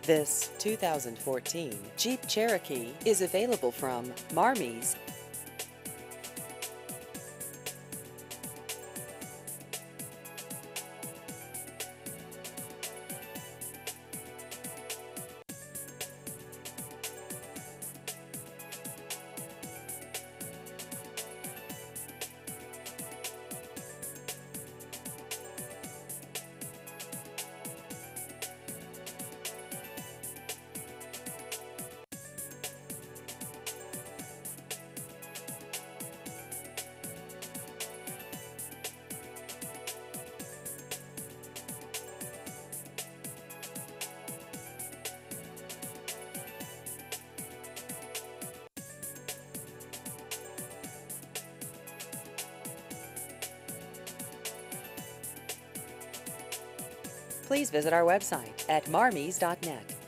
This 2014 Jeep Cherokee is available from Marmies. Please visit our website at marmies.net.